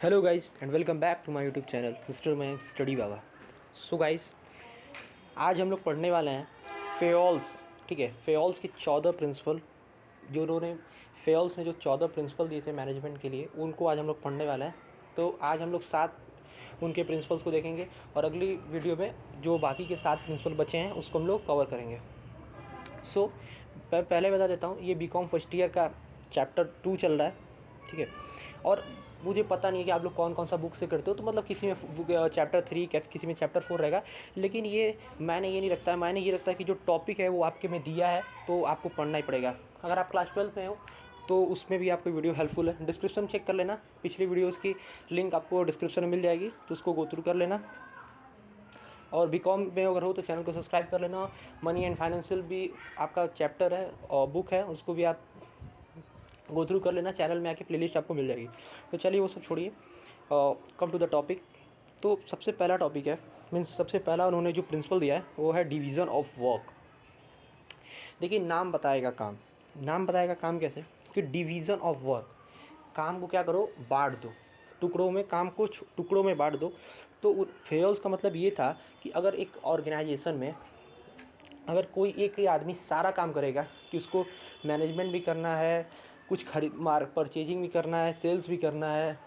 Hello guys and welcome back to my YouTube channel mister Mayank study Baba. So guys, आज हम लोग पढ़ने वाले हैं फेयोल्स। ठीक है, फेयोल्स के 14 प्रिंसिपल, जो उन्होंने फेयोल्स ने जो 14 प्रिंसिपल दिए थे मैनेजमेंट के लिए, उनको आज हम लोग पढ़ने वाले हैं। तो आज हम लोग 7 उनके प्रिंसिपल्स को देखेंगे और अगली वीडियो में जो बाकी के 7 प्रिंसिपल बचे हैं उसको हम लोग कवर करेंगे। सो मैं पहले बता देता हूँ, ये बीकॉम फर्स्ट ईयर का चैप्टर 2 चल रहा है। ठीक है, और मुझे पता नहीं है कि आप लोग कौन कौन सा बुक से करते हो, तो मतलब किसी में चैप्टर 3 किसी में चैप्टर 4 रहेगा, लेकिन ये मैंने ये नहीं रखता है। मैंने ये रखता है कि जो टॉपिक है वो आपके में दिया है तो आपको पढ़ना ही पड़ेगा। अगर आप क्लास 12 में हो तो उसमें भी आपको वीडियो हेल्पफुल है। डिस्क्रिप्शन चेक कर लेना, पिछली वीडियोज़ की लिंक आपको डिस्क्रिप्शन में मिल जाएगी, तो उसको गो थ्रू कर लेना। और बीकॉम में अगर हो तो चैनल को सब्सक्राइब कर लेना। मनी एंड फाइनेंशियल भी आपका चैप्टर है और बुक है, उसको भी आप गो थ्रू कर लेना। चैनल में आके प्लेलिस्ट आपको मिल जाएगी। तो चलिए वो सब छोड़िए, कम टू द टॉपिक। तो सबसे पहला टॉपिक है, मीन्स सबसे पहला उन्होंने जो प्रिंसिपल दिया है वो है डिवीज़न ऑफ वर्क। देखिए, नाम बताएगा काम। नाम बताएगा काम कैसे कि डिवीज़न ऑफ वर्क, काम को क्या करो, बांट दो टुकड़ों में, काम को टुकड़ों में बांट दो। तो फेयर्स का मतलब ये था कि अगर एक ऑर्गेनाइजेशन में अगर कोई एक ही आदमी सारा काम करेगा कि उसको मैनेजमेंट भी करना है, कुछ परचेजिंग भी करना है, सेल्स भी करना है,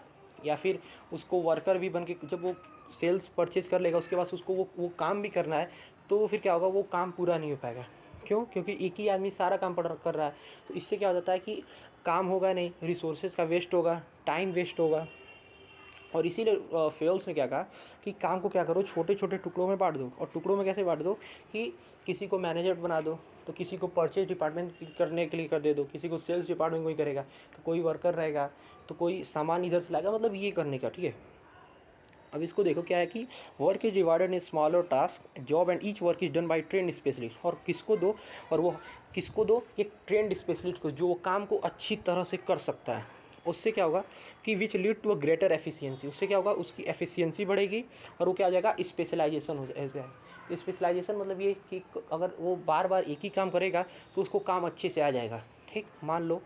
या फिर उसको वर्कर भी बन के जब वो सेल्स परचेज कर लेगा उसके बाद उसको वो काम भी करना है, तो फिर क्या होगा, वो काम पूरा नहीं हो पाएगा। क्यों? क्योंकि एक ही आदमी सारा काम कर रहा है। तो इससे क्या हो जाता है कि काम होगा नहीं, रिसोर्सेज का वेस्ट होगा, टाइम वेस्ट होगा। और इसीलिए फेयल्स ने क्या कहा कि काम को क्या करो, छोटे छोटे टुकड़ों में बांट दो। और टुकड़ों में कैसे बांट दो कि किसी को मैनेजर बना दो, तो किसी को परचेज डिपार्टमेंट करने के लिए कर दे दो, किसी को सेल्स डिपार्टमेंट कोई करेगा, तो कोई वर्कर रहेगा, तो कोई सामान इधर से लाएगा, मतलब ये करने का। ठीक है, अब इसको देखो क्या है कि work is divided in smaller task job and each work is done by trend specialist. और किसको दो, और वो किसको दो, एक ट्रेंड स्पेशलिस्ट को, जो काम को अच्छी तरह से कर सकता है। उससे क्या होगा कि which lead to a greater efficiency, उससे क्या होगा, उसकी एफिशिएंसी बढ़ेगी और वो क्या हो जाएगा, स्पेशलाइजेशन हो जाएगा। तो स्पेशलाइजेशन मतलब ये कि अगर वो बार बार एक ही काम करेगा तो उसको काम अच्छे से आ जाएगा। ठीक, मान लो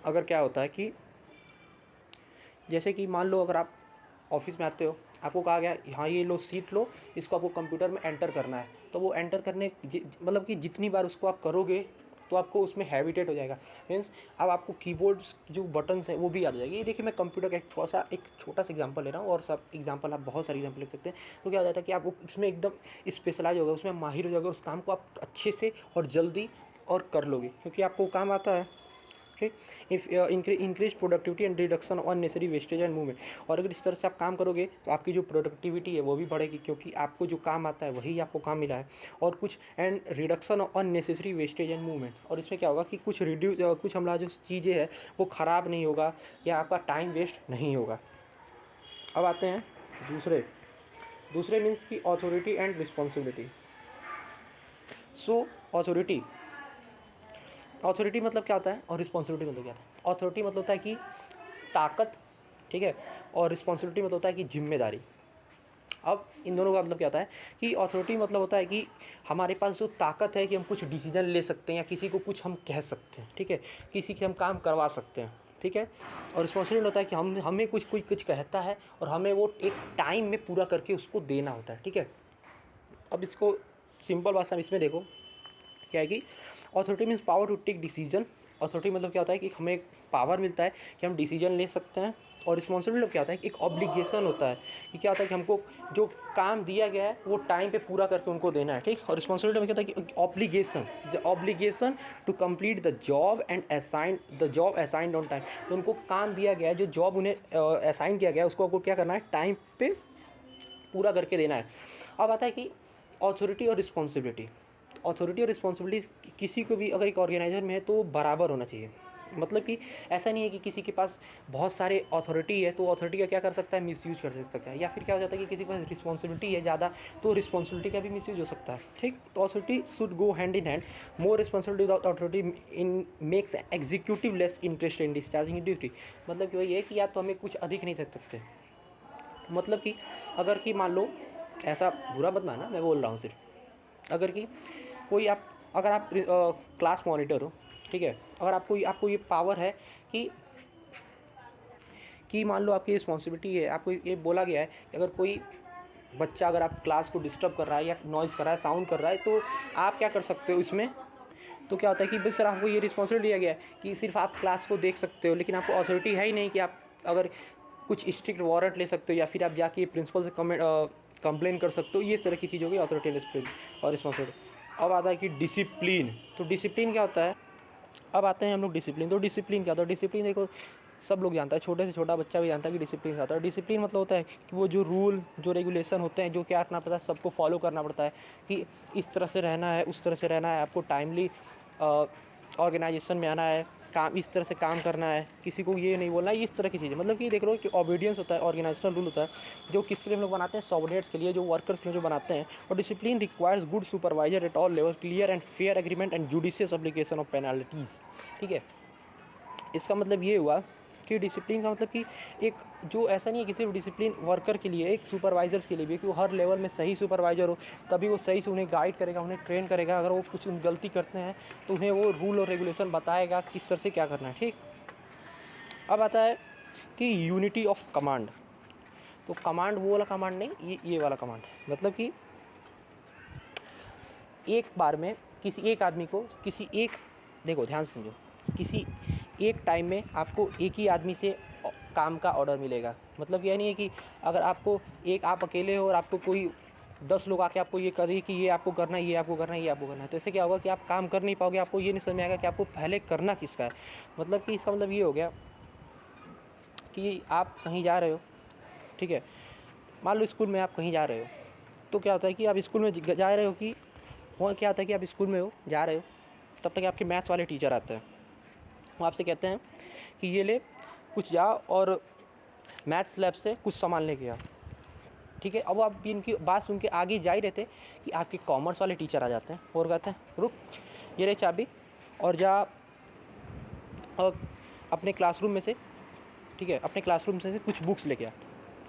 अगर क्या होता है कि जैसे कि मान लो अगर आप ऑफिस में आते हो, आपको कहा गया हाँ ये लो सीट लो, इसको आपको कंप्यूटर में एंटर करना है। तो वो एंटर करने मतलब कि जितनी बार उसको आप करोगे तो आपको उसमें हैबिटेट हो जाएगा। मीन्स अब आपको कीबोर्ड्स जो बटन्स हैं वो भी आ जाएगी। ये देखिए, मैं कंप्यूटर का एक छोटा सा एग्जांपल ले रहा हूँ, और सब एग्जांपल आप बहुत सारे एग्जांपल लिख सकते हैं। तो क्या हो जाता है कि आप इसमें एकदम स्पेशलाइज हो गए, उसमें माहिर हो जाओगे, उस काम को आप अच्छे से और जल्दी और कर लोगे, क्योंकि आपको काम आता है। ठीक, if increase productivity and reduction on necessary wastage and movement. और अगर इस तरह से आप काम करोगे तो आपकी जो प्रोडक्टिविटी है वो भी बढ़ेगी, क्योंकि आपको जो काम आता है वही आपको काम मिला है। और कुछ and reduction on necessary wastage and movement, और इसमें क्या होगा कि कुछ हमारा जो चीज़ें हैं वो ख़राब नहीं होगा या आपका टाइम वेस्ट नहीं होगा। अब आते हैं दूसरे मीन्स की authority and responsibility. So authority मतलब क्या होता है और रिस्पॉन्सिबिलिटी मतलब क्या होता है। अथॉरिटी मतलब होता है कि ताकत, ठीक है, और रिस्पॉन्सिबिलिटी मतलब होता है कि जिम्मेदारी। अब इन दोनों का मतलब क्या होता है कि अथॉरिटी मतलब होता है कि हमारे पास जो ताकत है कि हम कुछ डिसीजन ले सकते हैं या किसी को कुछ हम कह सकते हैं। ठीक है, किसी के हम काम करवा सकते हैं। ठीक है, और रिस्पॉन्सिबिलिटी होता है कि हमें कुछ कहता है और हमें वो एक टाइम में पूरा करके उसको देना होता है। ठीक है, अब इसको सिंपल भाषा में इसमें देखो क्या है कि authority means power to take decision. Authority मतलब क्या होता है कि हमें एक पावर मिलता है कि हम डिसीजन ले सकते हैं। और रिस्पॉन्सिबिलिटी क्या होता है कि एक ऑब्लिगेशन होता है कि क्या होता है कि हमको जो काम दिया गया है वो टाइम पे पूरा करके उनको देना है। ठीक, और रिस्पॉन्सिबिलिटी में क्या होता है कि obligation to complete the job and assigned on time. तो उनको काम दिया गया है, जो जॉब उन्हें असाइन किया गया है उसको आपको क्या करना है, टाइम पे पूरा करके देना है। अब आता है कि अथॉरिटी और रिस्पॉन्सिबिलिटी। अथॉरिटी और रिस्पॉन्सिबिलिटी किसी को भी अगर एक ऑर्गेनाइजर में है तो बराबर होना चाहिए। मतलब कि ऐसा नहीं है कि किसी के पास बहुत सारे अथॉरिटी है तो अथॉरिटी का क्या कर सकता है, मिसयूज कर सकता है। या फिर क्या हो जाता है कि किसी के पास रिस्पॉन्सिबिलिटी है ज़्यादा तो रिस्पॉन्सिबिलिटी का भी मिसयूज हो सकता है। ठीक, तो authority should go hand in hand. More responsibility without authority in makes executive less interest in discharging duty. मतलब कि वही है कि या तो हमें कुछ अधिक नहीं कर सकते। मतलब कि अगर कि मान लो, ऐसा बुरा मत मानना, मैं बोल रहा हूँ सिर्फ, अगर कि कोई अगर आप क्लास मॉनिटर हो, ठीक है, अगर आपको ये पावर है कि मान लो आपकी रिस्पॉन्सिबिलिटी है, आपको ये बोला गया है कि अगर कोई बच्चा अगर आप क्लास को डिस्टर्ब कर रहा है या नॉइज़ कर रहा है, साउंड कर रहा है, तो आप क्या कर सकते हो इसमें। तो क्या होता है कि बस सर आपको ये रिस्पॉन्सिबिलिटी दिया गया है कि सिर्फ आप क्लास को देख सकते हो, लेकिन आपको अथॉरिटी है ही नहीं कि आप अगर कुछ स्ट्रिक्ट वारंट ले सकते हो या फिर आप जाके प्रिंसिपल से कंप्लेन कर सकते हो। ये इस तरह की चीज़ होगी अथॉरिटी और रिस्पॉन्सिबिलिटी। अब आता है कि डिसिप्लिन। तो डिसिप्लिन क्या होता है, अब आते हैं हम लोग डिसिप्लिन। तो डिसिप्लिन क्या होता है, डिसिप्लिन देखो सब लोग जानता है, छोटे से छोटा बच्चा भी जानता है कि डिसिप्लिन क्या होता है। डिसिप्लिन मतलब होता है कि वो जो रूल जो रेगुलेशन होते हैं, जो क्या करना पड़ता है, सबको फॉलो करना पड़ता है कि इस तरह से रहना है, उस तरह से रहना है, आपको टाइमली ऑर्गेनाइजेशन में आना है, काम इस तरह से काम करना है, किसी को ये नहीं बोलना है, इस तरह की चीज़ें। मतलब कि देख लो कि ओबीडियंस होता है, ऑर्गेनाइजेशनल रूल होता है, जो किसके लिए हम लोग बनाते हैं, सबऑर्डिनेट्स के लिए, जो वर्कर्स के लिए जो बनाते हैं। और discipline requires good supervisor at all level, clear and fair agreement and judicious application of penalties. ठीक है, इसका मतलब ये हुआ कि डिसिप्लिन का मतलब कि एक जो ऐसा नहीं है कि सिर्फ डिसिप्लिन वर्कर के लिए, एक सुपरवाइजर्स के लिए भी, कि वो हर लेवल में सही सुपरवाइजर हो, तभी वो सही से उन्हें गाइड करेगा, उन्हें ट्रेन करेगा। अगर वो कुछ गलती करते हैं तो उन्हें वो रूल और रेगुलेशन बताएगा किस तरह से क्या करना है। ठीक, अब आता है कि यूनिटी ऑफ कमांड। तो कमांड वो वाला कमांड नहीं, ये वाला कमांड, मतलब कि एक बार में किसी एक आदमी को किसी एक, देखो ध्यान से समझो, किसी एक टाइम में आपको एक ही आदमी से काम का ऑर्डर मिलेगा। मतलब ये नहीं है कि अगर आपको आप अकेले हो और आपको कोई 10 लोग आके आपको ये करे कि ये आपको करना है, ये आपको करना है, ये आपको करना है, तो इससे क्या होगा कि आप काम कर नहीं पाओगे, आपको ये नहीं समझ में आएगा कि आपको पहले करना किसका है। मतलब कि इसका मतलब ये हो गया कि आप कहीं जा रहे हो, ठीक है, मान लो स्कूल में आप कहीं जा रहे हो, तो क्या होता है कि आप स्कूल में जा रहे हो, कि वो क्या होता है कि आप स्कूल में हो, जा रहे हो, तब तक आपके मैथ्स वाले टीचर आते हैं, वो आपसे कहते हैं कि ये ले कुछ जा और मैथ्स लैब से कुछ सामान लेके आ। ठीक है, अब आप इनकी बात सुन के आगे जा ही रहते कि आपके कॉमर्स वाले टीचर आ जाते हैं और कहते हैं रुक, ये रहे चाबी और जा और अपने क्लासरूम में से, ठीक है, अपने क्लासरूम से कुछ बुक्स लेके आ।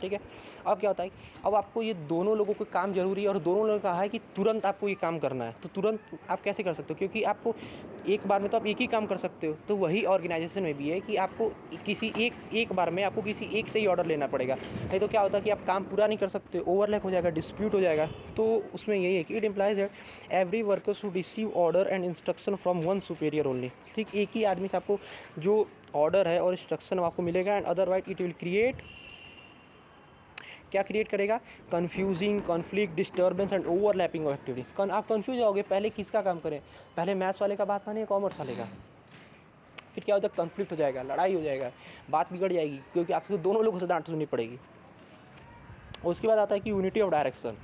ठीक है, अब क्या होता है, अब आपको ये दोनों लोगों को काम जरूरी है और दोनों लोगों का है कि तुरंत आपको ये काम करना है। तो तुरंत आप कैसे कर सकते हो, क्योंकि आपको एक बार में तो आप एक ही काम कर सकते हो। तो वही ऑर्गेनाइजेशन में भी है कि आपको किसी एक बार में आपको किसी एक से ही ऑर्डर लेना पड़ेगा, नहीं तो क्या होता है कि आप काम पूरा नहीं कर सकते, ओवरलैप हो जाएगा, डिस्प्यूट हो जाएगा। तो उसमें यही है कि it implies that every worker should receive order and instruction from one superior only. ठीक, एक ही आदमी से आपको जो ऑर्डर है और इंस्ट्रक्शन आपको मिलेगा, and otherwise it will create, क्या क्रिएट करेगा, confusing, conflict, disturbance and overlapping of activity. आप कन्फ्यूज होगे, पहले किसका काम करें, पहले मैथ्स वाले का बात मानिए, कॉमर्स वाले का, फिर क्या होता है, कन्फ्लिक्ट हो जाएगा, लड़ाई हो जाएगा, बात बिगड़ जाएगी, क्योंकि आपको दोनों लोगों से डांट सुननी पड़ेगी। उसके बाद आता है कि unity of direction.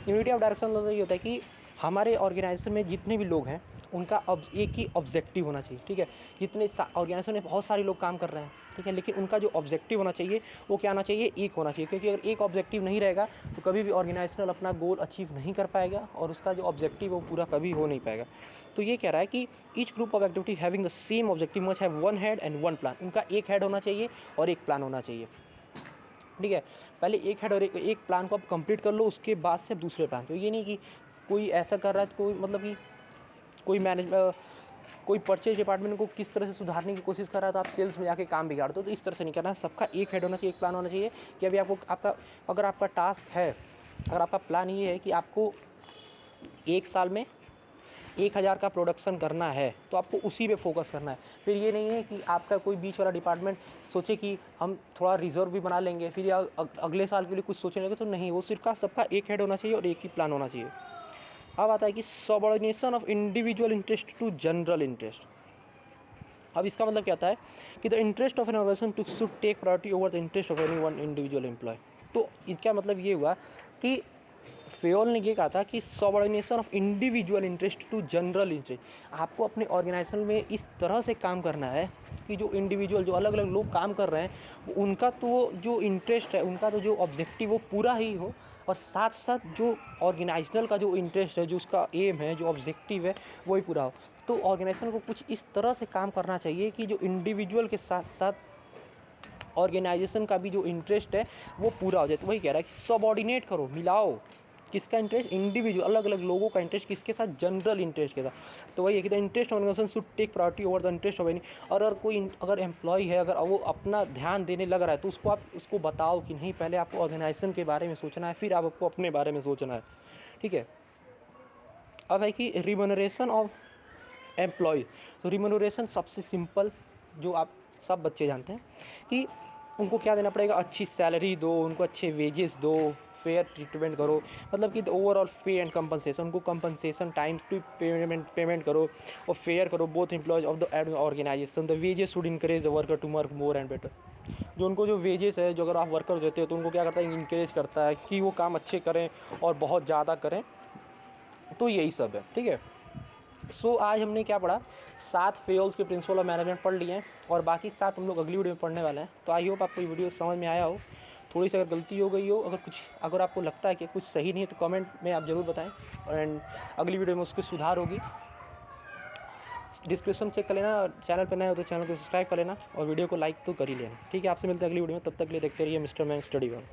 Unity of direction मतलब ये होता है कि हमारे ऑर्गेनाइजेशन में जितने भी लोग हैं उनका एक ही ऑब्जेक्टिव होना चाहिए। ठीक है, जितने ऑर्गेनाइजेशन में बहुत सारे लोग काम कर रहे हैं, ठीक है, लेकिन उनका जो ऑब्जेक्टिव होना चाहिए वो क्या होना चाहिए, एक होना चाहिए। क्योंकि अगर एक ऑब्जेक्टिव नहीं रहेगा तो कभी भी ऑर्गेनाइजेशनल अपना गोल अचीव नहीं कर पाएगा और उसका जो ऑब्जेक्टिव वो पूरा कभी हो नहीं पाएगा। तो ये कह रहा है कि each group of activity having the same objective must have one head and one plan. उनका एक हेड होना चाहिए और एक प्लान होना चाहिए। ठीक है, पहले एक हेड और एक प्लान को आप कंप्लीट कर लो, उसके बाद से दूसरे प्लान। तो ये नहीं कि कोई ऐसा कर रहा है, तो कोई मतलब कि कोई परचेज डिपार्टमेंट को किस तरह से सुधारने की कोशिश कर रहा है, तो आप सेल्स में जाके काम बिगाड़ दो। तो इस तरह से नहीं करना है, सबका एक हेड होना चाहिए, एक प्लान होना चाहिए कि अभी अगर आपका टास्क है, अगर आपका प्लान ये है कि आपको एक साल में 1000 का प्रोडक्शन करना है, तो आपको उसी पे फोकस करना है। फिर ये नहीं है कि आपका कोई बीच वाला डिपार्टमेंट सोचे कि हम थोड़ा रिजर्व भी बना लेंगे, फिर अगले साल के लिए कुछ सोचने लगे, तो नहीं, वो सिर्फ सबका एक हेड होना चाहिए और एक ही प्लान होना चाहिए। अब आता है कि subordination of individual interest to general interest. अब इसका मतलब क्या होता है कि the interest of an organization to should take priority over the interest of any one individual employee. तो इसका मतलब ये हुआ कि फेयोल ने ये कहा था कि subordination of individual interest to general interest. आपको अपने ऑर्गेनाइजेशन में इस तरह से काम करना है कि जो इंडिविजुअल, जो अलग अलग लोग काम कर रहे हैं, उनका तो जो इंटरेस्ट है, उनका तो जो ऑब्जेक्टिव वो पूरा ही हो, और साथ साथ जो ऑर्गेनाइजेशनल का जो इंटरेस्ट है, जो उसका एम है, जो ऑब्जेक्टिव है, वही पूरा हो। तो ऑर्गेनाइजेशन को कुछ इस तरह से काम करना चाहिए कि जो इंडिविजुअल के साथ साथ ऑर्गेनाइजेशन का भी जो इंटरेस्ट है वो पूरा हो जाए। तो वही कह रहा है कि सबऑर्डिनेट करो, मिलाओ, किसका इंटरेस्ट, इंडिविजुअल अलग अलग लोगों का इंटरेस्ट किसके साथ, जनरल इंटरेस्ट के साथ। तो वही है कि the interest organization should take priority over the interest of any. और अगर एम्प्लॉय है, अगर वो अपना ध्यान देने लग रहा है, तो उसको आप उसको बताओ कि नहीं, पहले आपको ऑर्गेनाइजेशन के बारे में सोचना है, फिर आपको अपने बारे में सोचना है, ठीक है। अब है कि रिम्यूनरेशन ऑफ एम्प्लॉय। तो रिम्यूनरेशन सबसे सिंपल, जो आप सब बच्चे जानते हैं कि उनको क्या देना पड़ेगा, अच्छी सैलरी दो, उनको अच्छे वेजेस दो, फेयर ट्रीटमेंट करो, मतलब कि ओवरऑल पे एंड कंपनसेशन, उनको कंपनसेशन टाइम टू पेमेंट करो और फेयर करो both employees of the organization. The wages should encourage the worker to work more and better. जो उनको जो वेजेस है, जो अगर आप वर्कर देते हो तो उनको क्या करता है, इंकरेज करता है कि वो काम अच्छे करें और बहुत ज़्यादा करें। तो यही सब है, ठीक है। सो आज हमने क्या पढ़ा, 7 फेयर्स के प्रिंसिपल ऑफ मैनेजमेंट पढ़ लिए हैं और बाकी 7 हम लोग अगली वीडियो में पढ़ने वाले हैं। तो आई होप आपको ये वीडियो समझ में आया हो। थोड़ी सी अगर गलती हो गई हो, अगर आपको लगता है कि कुछ सही नहीं है, तो कमेंट में आप ज़रूर बताएं एंड अगली वीडियो में उसकी सुधार होगी। डिस्क्रिप्शन चेक कर लेना, चैनल पर नए हो तो चैनल को सब्सक्राइब कर लेना और वीडियो को लाइक तो कर ही लेना, ठीक है। आपसे मिलते हैं अगली वीडियो में, तब तक के लिए देखते रहिए मिस्टर मैंग स्टडी वन।